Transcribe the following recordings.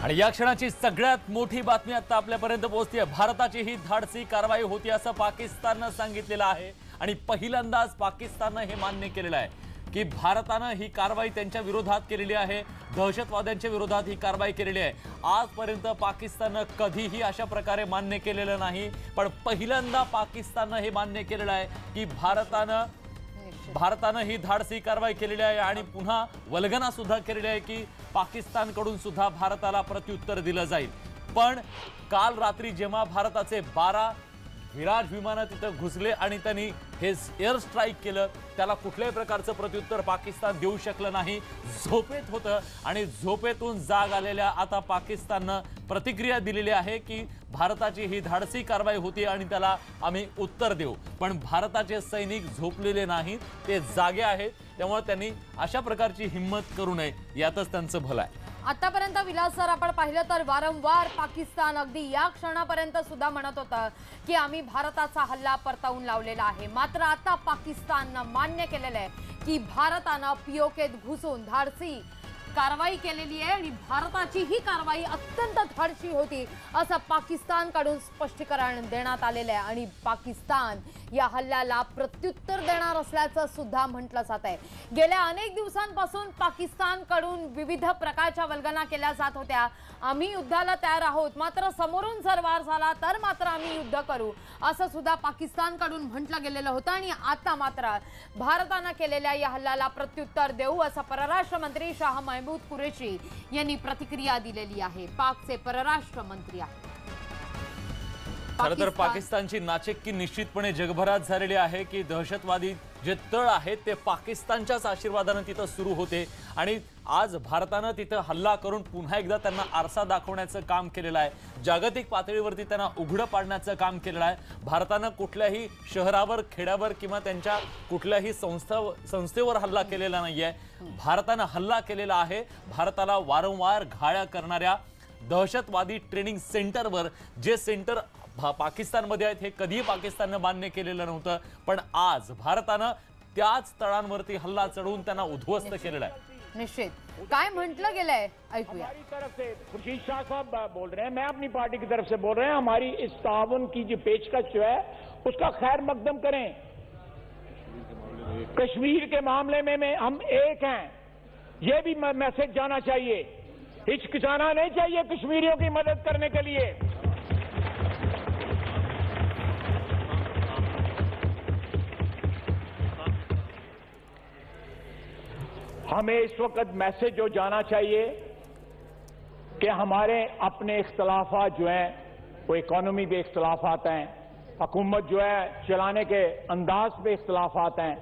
आणि या क्षणाची सगळ्यात मोठी बातमी आता आपल्यापर्यंत पोहोचते। भारताची ही धाडसी कारवाई होती असं पाकिस्तानने सांगितलेलं आहे आणि पहिल्यांदाच पाकिस्तानने हे मान्य केलेलं आहे की भारताने ही कारवाई त्यांच्या विरोधात केलेली आहे, दहशतवाद्यांच्या विरोधात ही कारवाई केलेली आहे। आजपर्यंत पाकिस्तानने कधीही अशा प्रकारे मान्य केलेलं नाही, पण पहिल्यांदा पाकिस्तानने हे मान्य केलेलं आहे की भारताने ही धाडसी कारवाई केलेली आहे आणि पुन्हा वल्गना सुद्धा केलेली आहे की पाकिस्तानकडून सुद्धा भारताला प्रत्युत्तर दिलं जाईल। पण काल रात्री जेव्हा भारताचे 12 विराज विमानं तिथं घुसले आणि त्यांनी हे एअर स्ट्राईक केलं, त्याला कुठल्याही प्रकारचं प्रत्युत्तर पाकिस्तान देऊ शकलं नाही, झोपेत होतं आणि झोपेतून जाग आलेल्या आता पाकिस्तानने प्रतिक्रिया दिलेली आहे की भारताची ही धाडसी कारवाई होती आणि त्याला आम्ही उत्तर देऊ। पण भारताचे सैनिक झोपलेले नाहीत, ते जागे आहेत, त्यामुळे त्यांनी अशा प्रकारची हिम्मत करू नये, यातच त्यांचं भलं आहे। आतापर्यंत विलास सर आपण पाहिलं तर वारंवार पाकिस्तान अगदी या क्षणापर्यंत सुद्धा म्हणत होता की आम्ही भारताचा हल्ला परतावून लावलेला आहे, मात्र आता पाकिस्तानने मान्य केलेलं आहे की भारताने पीओकेत घुसून धाडसी कारवाई केलेली आहे आणि भारताची ही कारवाई अत्यंत धाडसी होती असं पाकिस्तानकडून स्पष्टीकरण देण्यात आलेलं आहे आणि पाकिस्तान या हल्ल्याला प्रत्युत्तर देणार असल्याचं सुद्धा म्हटलं जात आहे। गेल्या अनेक दिवसांपासून पाकिस्तानकडून विविध प्रकारच्या वल्गना केल्या जात होत्या, आम्ही युद्धाला तयार आहोत, मात्र समोरून जर वार झाला तर मात्र आम्ही युद्ध करू असं सुद्धा पाकिस्तानकडून म्हटलं गेलेलं होतं आणि आता मात्र भारताने केलेल्या या हल्ल्याला प्रत्युत्तर देऊ असं परराष्ट्र मंत्री शाह महमूद कुरेशी यांनी प्रतिक्रिया दिलेली आहे। पाकचे परराष्ट्र मंत्री आहेत। खरं तर पाकिस्तानची नाचक्की निश्चितपणे जगभरात झालेली आहे की दहशतवादी जे तळ आहेत ते पाकिस्तानच्याच आशीर्वादाने तिथं सुरू होते आणि आज भारताने तिथं हल्ला करून पुन्हा एकदा त्यांना आरसा दाखवण्याचं काम केलेलं आहे। जागतिक पातळीवरती त्यांना उघडं पाडण्याचं काम केलेलं आहे। भारताने कुठल्याही शहरावर, खेड्यावर किंवा त्यांच्या कुठल्याही संस्थेवर हल्ला केलेला नाहीये, भारताने हल्ला केलेला आहे भारताला वारंवार घाया करणाऱ्या दहशतवादी ट्रेनिंग सेंटरवर, जे सेंटर पाकिस्तानमध्ये आहेत, हे कधी पाकिस्तानने मान्य केलेलं नव्हतं, पण आज भारताने त्याच तळांवरती हल्ला चढवून त्यांना उद्ध्वस्त केलेलं आहे। निश्चित काय म्हटलं गेलंय ऐकूया। हमारी तरफ से खुर्शीद शाह साहब बोल रहे हैं, मैं अपनी पार्टी की तरफ से बोल रहे हैं, हमारी इस ताउन की जो पेशकश जो है उसका खैर मकदम करें। कश्मीर के मामले में हम एक हैं, ये भी मैसेज जाना चाहिए। हिचकिचाना नहीं चाहिए कश्मीरियों की मदद करने के लिए। हमें इस वक्त मैसेज जो जाना चाहिए कि हमारे अपने इख्तलाफात जो हैं वो इकोनॉमी पे इख्तलाफात हैं, हुकूमत जो है चलाने के अंदाज पे इख्तलाफात हैं,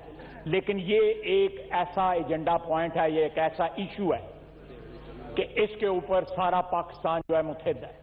लेकिन ये एक ऐसा एजेंडा पॉइंट है, ये एक ऐसा इशू है कि इसके ऊपर सारा पाकिस्तान जो है मुत्तहिद है।